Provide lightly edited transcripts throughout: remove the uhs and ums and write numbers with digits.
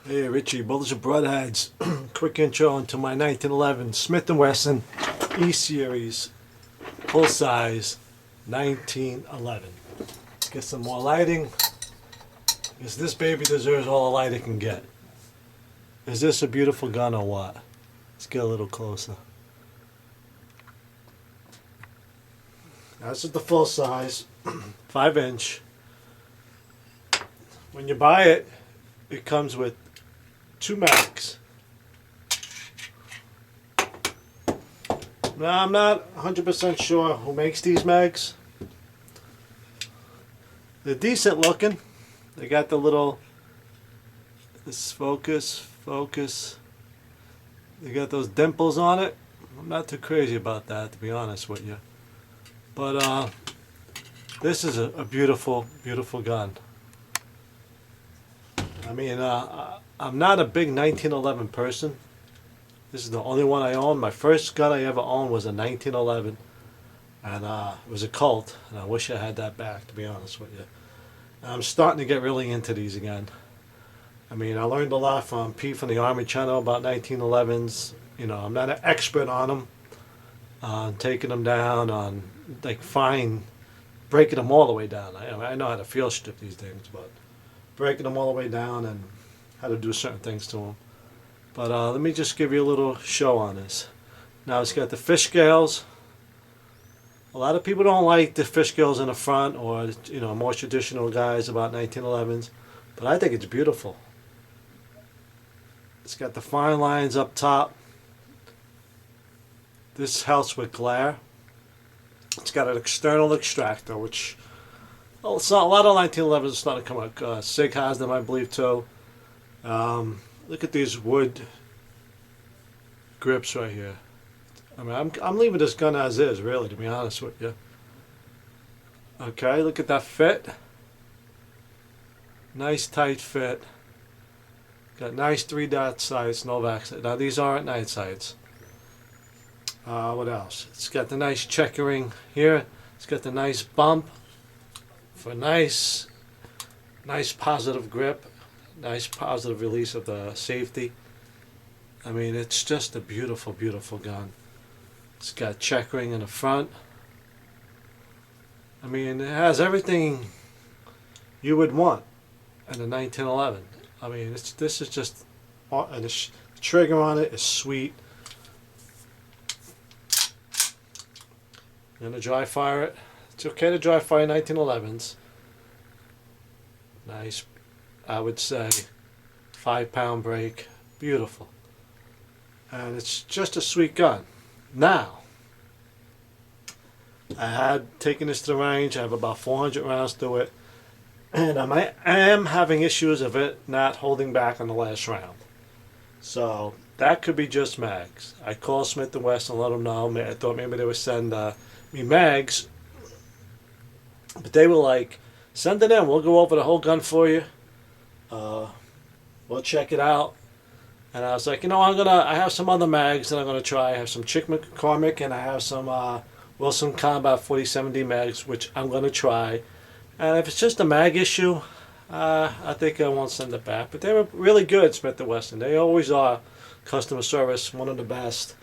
Hey Richie, brothers and broadheads. Quick intro into my 1911 Smith& Wesson E-Series full size 1911. Get some more lighting, because this baby deserves all the light it can get. Is this a beautiful gun or what? Let's get a little closer. Now, this is the full size, 5-inch. When you buy it, it comes with 2 mags. Now, I'm not 100% sure who makes these mags. They're decent looking. They got the little, this focus. They got those dimples on it. I'm not too crazy about that, to be honest with you. But this is a beautiful, beautiful gun. I mean, I'm not a big 1911 person. This is the only one I own. My first gun I ever owned was a 1911, and it was a Colt, and I wish I had that back, to be honest with you. And I'm starting to get really into these again. I mean, I learned a lot from Pete from the Army Channel about 1911s. You know, I'm not an expert on them, on taking them down, on like breaking them all the way down. I know how to field strip these things, but breaking them all the way down and how to do certain things to them. But let me just give you a little show on this. Now it's got the fish scales. A lot of people don't like the fish scales in the front, or you know, more traditional guys about 1911s, but I think it's beautiful. It's got the fine lines up top. This helps with glare. It's got an external extractor, which, well, it's not, a lot of 1911s are starting to come out. Sig has them, I believe, too. Look at these wood grips right here. I mean, I'm leaving this gun as is, really, to be honest with you. Okay, look at that fit. Nice tight fit. Got nice 3-dot sights, Novak. Now these aren't night sights. What else? It's got the nice checkering here. It's got the nice bump for nice positive grip. Nice positive release of the safety. I mean, it's just a beautiful, beautiful gun. It's got checkering in the front. I mean, it has everything you would want in a 1911. I mean, this is just, and the trigger on it is sweet. I'm gonna dry fire it. It's okay to dry fire 1911s. Nice, I would say, 5-pound break. Beautiful. And it's just a sweet gun. Now, I had taken this to the range. I have about 400 rounds to it. And I am having issues of it not holding back on the last round. So that could be just mags. I called Smith & Wesson and let them know. I thought maybe they would send me mags. But they were like, send it in. We'll go over the whole gun for you. We'll check it out. And I was like, you know, I have some other mags that I'm gonna try. I have some Chick McCormick, and I have some Wilson Combat 4070 mags, which I'm gonna try. And if it's just a mag issue, I think I won't send it back. But they were really good, Smith & Wesson. They always are. Customer service, one of the best.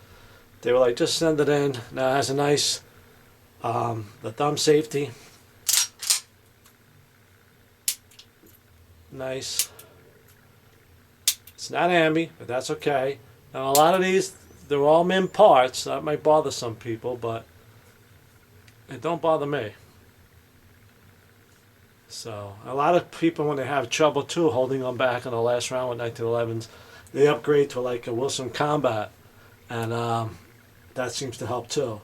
They were like, just send it in. Now it has a nice, the thumb safety. Nice. It's not ambi, but that's okay. Now a lot of these, they're all min parts. That might bother some people, but it don't bother me. So a lot of people, when they have trouble too holding them back in the last round with 1911s, they upgrade to like a Wilson Combat, and that seems to help too.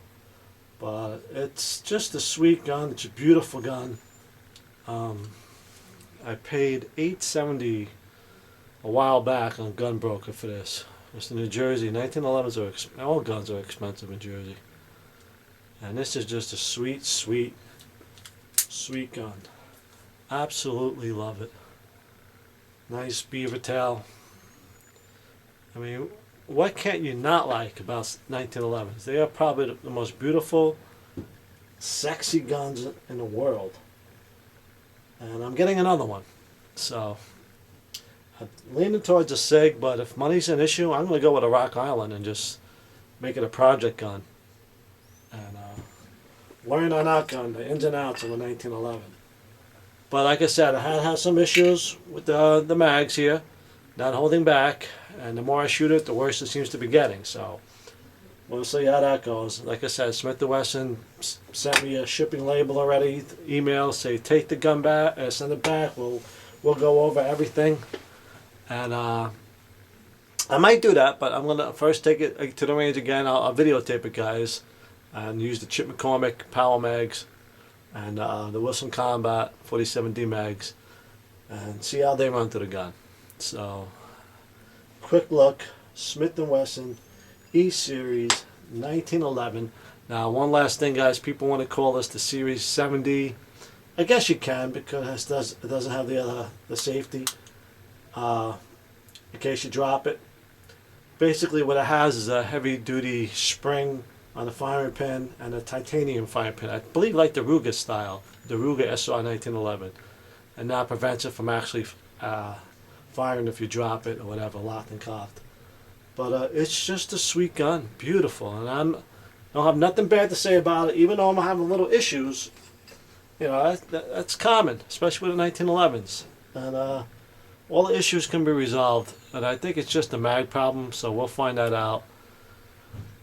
But it's just a sweet gun. It's a beautiful gun. I paid $870 a while back on Gun Broker for this. It's in New Jersey. 1911s are all guns are expensive in Jersey, and this is just a sweet, sweet, sweet gun. Absolutely love it. Nice beaver tail. I mean, what can't you not like about 1911s? They are probably the most beautiful, sexy guns in the world. And I'm getting another one. So I'm leaning towards a SIG, but if money's an issue, I'm going to go with a Rock Island and just make it a project gun. And learn on that gun, the ins and outs of a 1911. But like I said, I had some issues with the mags here, not holding back, and the more I shoot it, the worse it seems to be getting. So we'll see how that goes. Like I said, Smith&Wesson sent me a shipping label already. Email say take the gun back, send it back. We'll go over everything, and I might do that. But I'm gonna first take it to the range again. I'll videotape it, guys, and use the Chip McCormick Power Mags and the Wilson Combat 47D mags, and see how they run to the gun. So, quick look, Smith&Wesson E-Series 1911. Now, one last thing, guys. People want to call this the Series 70. I guess you can, because it doesn't have the safety in case you drop it. Basically, what it has is a heavy-duty spring on the firing pin and a titanium firing pin. I believe like the Ruger style, the Ruger SR 1911, and that prevents it from actually firing if you drop it or whatever, locked and cocked. But it's just a sweet gun, beautiful, and I don't have nothing bad to say about it. Even though I'm having little issues, you know, that's common, especially with the 1911s, and all the issues can be resolved. And I think it's just a mag problem, so we'll find that out.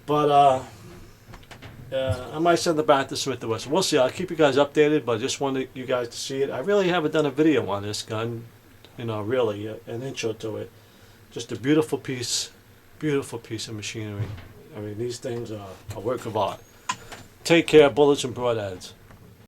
But I might send it back to Smith&Wesson. We'll see. I'll keep you guys updated, but I just wanted you guys to see it. I really haven't done a video on this gun, you know, really, an intro to it. Just a beautiful piece of machinery. I mean, these things are a work of art. Take care, bullets and broadheads.